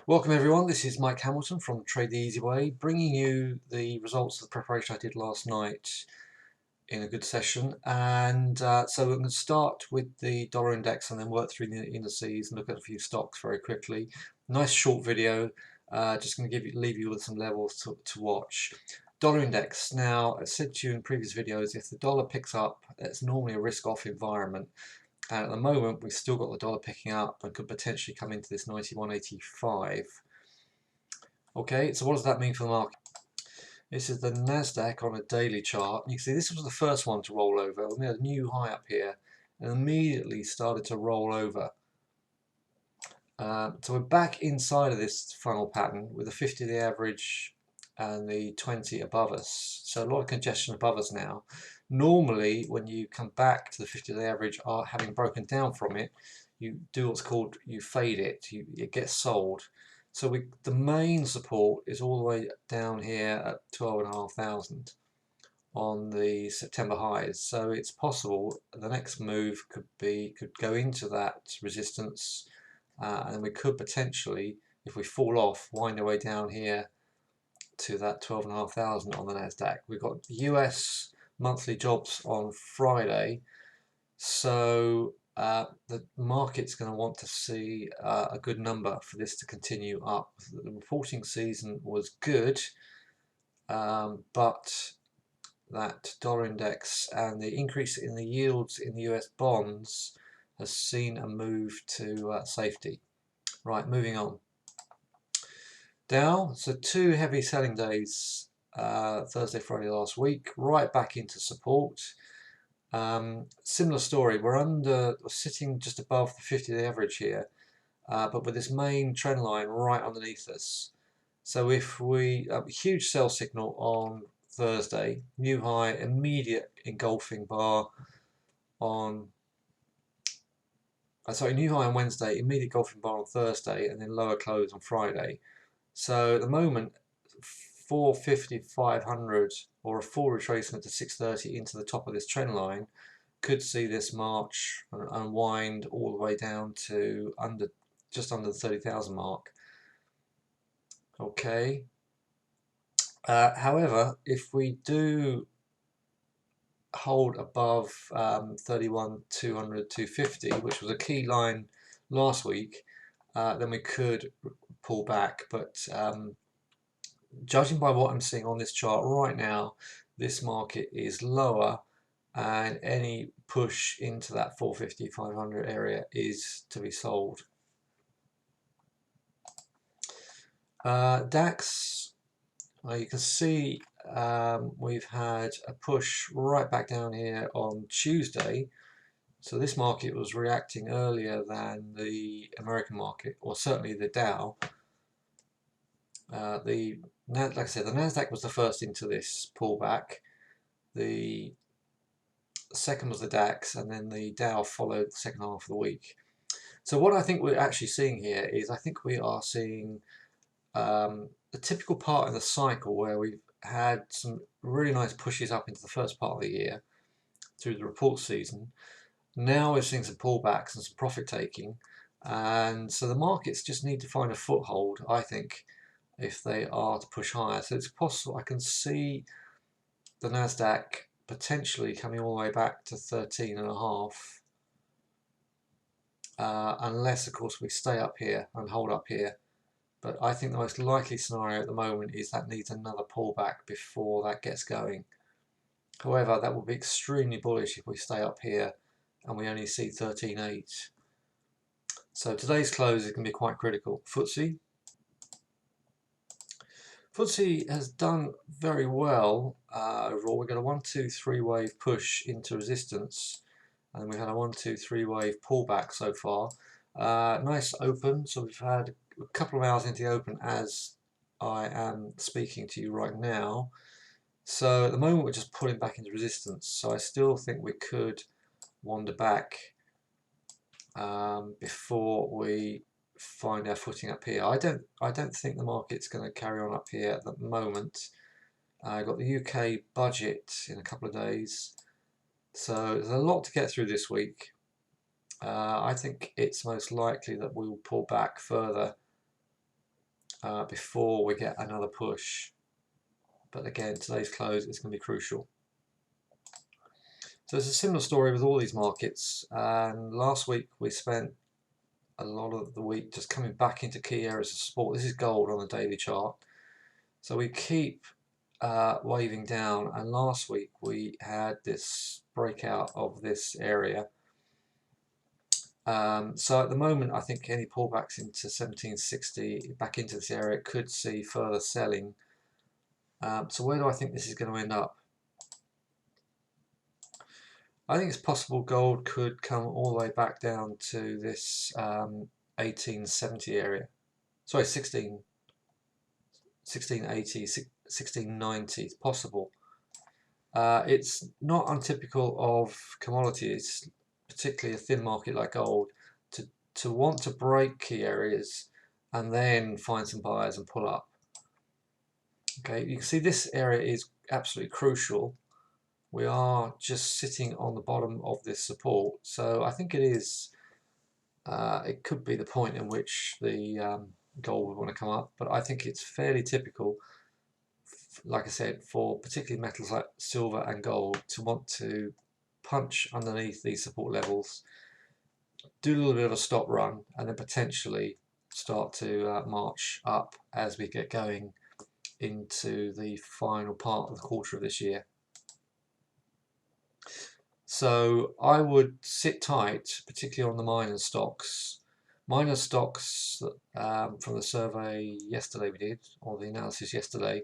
Welcome everyone, this is Mike Hamilton from Trade the Easy Way, bringing you the results of the preparation I did last night in a good session. And so we're going to start with the dollar index and then work through the indices and look at a few stocks very quickly. Nice short video, just going to leave you with some levels to watch. Dollar index. Now, I said to you in previous videos, if the dollar picks up, it's normally a risk-off environment. And at the moment, we've still got the dollar picking up and could potentially come into this 91.85. Okay, so what does that mean for the market? This is the Nasdaq on a daily chart. You can see this was the first one to roll over. We made a new high up here and immediately started to roll over. So we're back inside of this funnel pattern with the 50-day average and the 20 above us. So a lot of congestion above us now. Normally, when you come back to the 50-day average, having broken down from it, you do what's called, you fade it, it gets sold. So the main support is all the way down here at 12,500 on the September highs. So it's possible the next move could go into that resistance, and we could potentially, if we fall off, wind our way down here to that 12,500 on the Nasdaq. We've got US monthly jobs on Friday, so the market's going to want to see a good number for this to continue up. The reporting season was good, but that dollar index and the increase in the yields in the US bonds has seen a move to safety. Right, moving on. Dow, so two heavy selling days, Thursday, Friday last week, right back into support. Similar story, we're sitting just above the 50-day average here, but with this main trend line right underneath us. So if we, huge sell signal on Thursday, new high, immediate engulfing bar on, new high on Wednesday, immediate engulfing bar on Thursday, and then lower close on Friday. So at the moment, 450, 500, or a full retracement to 630 into the top of this trend line could see this march and unwind all the way down to just under the 30,000 mark. Okay. However, if we do hold above 31, 200, 250, which was a key line last week, then we could pull back. But judging by what I'm seeing on this chart right now, this market is lower, and any push into that 450, 500 area is to be sold. DAX, you can see we've had a push right back down here on Tuesday. So this market was reacting earlier than the American market, or certainly the Dow. Like I said, the Nasdaq was the first into this pullback. The second was the DAX, and then the Dow followed the second half of the week. So what I think we're actually seeing here is, I think we are seeing the typical part of the cycle where we've had some really nice pushes up into the first part of the year through the report season. Now we're seeing some pullbacks and some profit taking, and so the markets just need to find a foothold, I think, if they are to push higher. So it's possible I can see the Nasdaq potentially coming all the way back to 13.5, unless of course we stay up here and hold up here. But I think the most likely scenario at the moment is that needs another pullback before that gets going. However, that would be extremely bullish if we stay up here and we only see 13.8. So today's close is going to be quite critical. FTSE has done very well overall. We got a 1, 2, 3 wave push into resistance, and we had a 1, 2, 3 wave pullback so far. Nice open, so we've had a couple of hours into the open as I am speaking to you right now. So at the moment we're just pulling back into resistance, so I still think we could wander back before we find our footing up here. I don't think the market's going to carry on up here at the moment. I've got the UK budget in a couple of days, so there's a lot to get through this week. I think it's most likely that we will pull back further before we get another push. But again, today's close is going to be crucial. So it's a similar story with all these markets, and last week we spent a lot of the week just coming back into key areas of support. This is gold on the daily chart. So we keep waving down, and last week we had this breakout of this area. So at the moment I think any pullbacks into 1760 back into this area could see further selling. So where do I think this is going to end up? I think it's possible gold could come all the way back down to this 1870 area. Sorry, 1680, 1690. It's possible. It's not untypical of commodities, particularly a thin market like gold, to want to break key areas and then find some buyers and pull up. Okay, you can see this area is absolutely crucial. We are just sitting on the bottom of this support, so I think it could be the point in which the gold would want to come up, but I think it's fairly typical, like I said, for particularly metals like silver and gold to want to punch underneath these support levels, do a little bit of a stop run, and then potentially start to march up as we get going into the final part of the quarter of this year. So I would sit tight, particularly on the minor stocks. Minor stocks from the survey yesterday we did, or the analysis yesterday,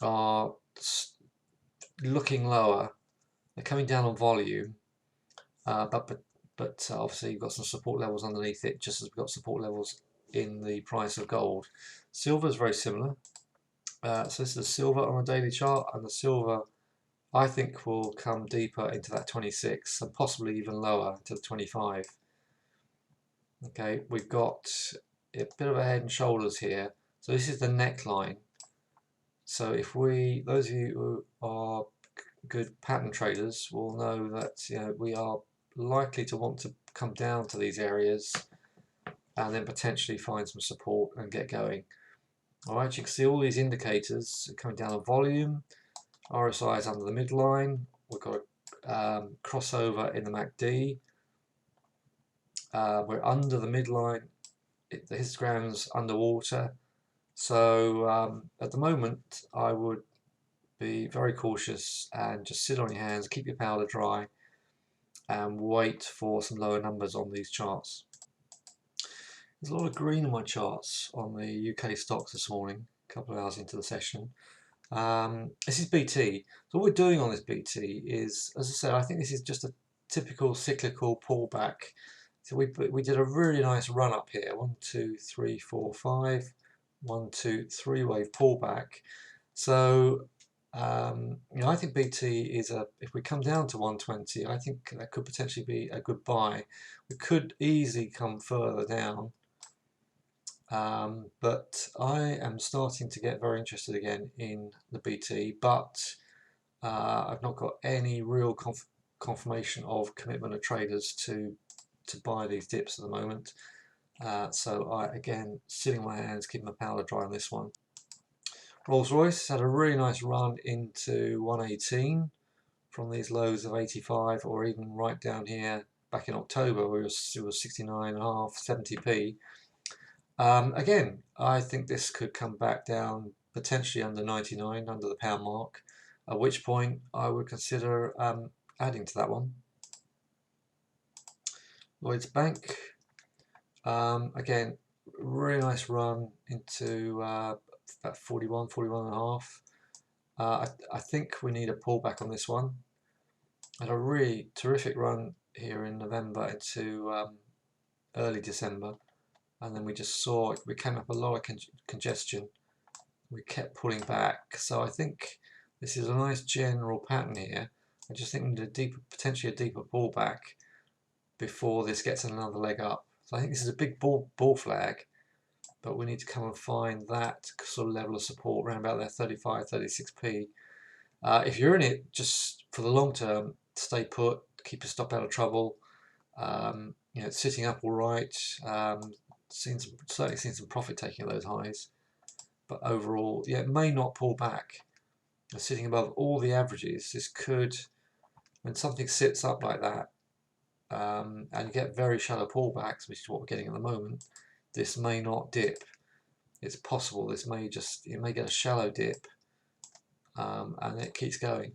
are looking lower. They're coming down on volume, but obviously you've got some support levels underneath it, just as we've got support levels in the price of gold. Silver is very similar. So this is silver on a daily chart, and the silver I think will come deeper into that 26 and possibly even lower to the 25. Okay, we've got a bit of a head and shoulders here. So this is the neckline. So if those of you who are good pattern traders will know that we are likely to want to come down to these areas and then potentially find some support and get going. Alright, you can see all these indicators coming down on volume. RSI is under the midline. We've got a crossover in the MACD. We're under the midline. The histogram's underwater. So at the moment, I would be very cautious and just sit on your hands, keep your powder dry, and wait for some lower numbers on these charts. There's a lot of green on my charts on the UK stocks this morning, a couple of hours into the session. This is BT. So what we're doing on this BT is, as I said, I think this is just a typical cyclical pullback. So we did a really nice run up here, 1, 2, 3, 4, 5, 1, 2, 3 wave pullback. So I think BT is if we come down to 120, I think that could potentially be a good buy. We could easily come further down. But I am starting to get very interested again in the BT, but I've not got any real confirmation of commitment of traders to buy these dips at the moment. So again, sitting on my hands, keeping my powder dry on this one. Rolls-Royce had a really nice run into 118 from these lows of 85, or even right down here back in October where it was 69.5, 70p. Again, I think this could come back down potentially under 99, under the pound mark, at which point I would consider adding to that one. Lloyds Bank, again, really nice run into about 41, 41.5. I think we need a pullback on this one. Had a really terrific run here in November into early December. And then we just saw we came up a lot of congestion. We kept pulling back, so I think this is a nice general pattern here. I just think we need potentially a deeper pullback before this gets another leg up. So I think this is a big bull flag, but we need to come and find that sort of level of support around about there, 35, 36p. If you're in it just for the long term, stay put, keep your stop out of trouble. It's sitting up all right. Certainly seen some profit taking at those highs. but overall, yeah, it may not pull back. It's sitting above all the averages. This could, when something sits up like that, and you get very shallow pullbacks, which is what we're getting at the moment, this may not dip. It's possible this may you may get a shallow dip, and it keeps going.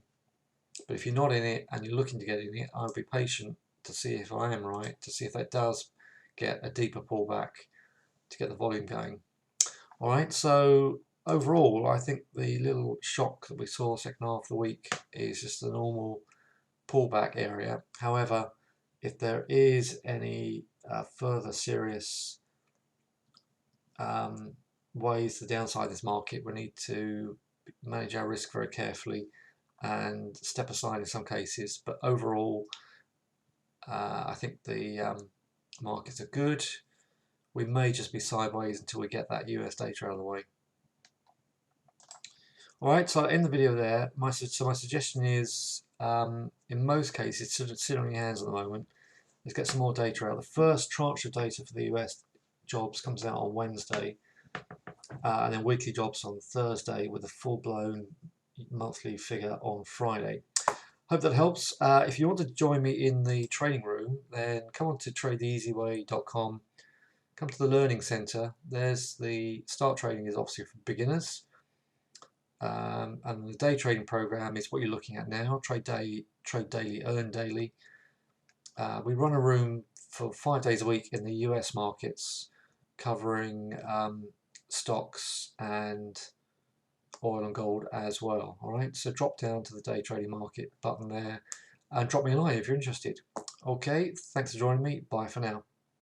But if you're not in it and you're looking to get in it, I'll be patient to see if I am right, to see if that does get a deeper pullback to get the volume going. Alright, so overall I think the little shock that we saw second half of the week is just a normal pullback area. However, if there is any further serious ways to downside this market, we need to manage our risk very carefully and step aside in some cases. But overall, I think the markets are good. We may just be sideways until we get that US data out of the way. Alright, so I'll end the video there. My suggestion is, in most cases, sit on your hands at the moment. Let's get some more data out. The first tranche of data for the US jobs comes out on Wednesday, and then weekly jobs on Thursday, with a full-blown monthly figure on Friday. Hope that helps. If you want to join me in the trading room, then come on to tradetheeasyway.com. Come to the Learning Centre. There's the Start Trading is obviously for beginners. And the day trading program is what you're looking at now. Trade daily, earn daily. We run a room for 5 days a week in the US markets, covering stocks and oil and gold as well. Alright, so drop down to the day trading market button there and drop me a line if you're interested. Okay, thanks for joining me. Bye for now.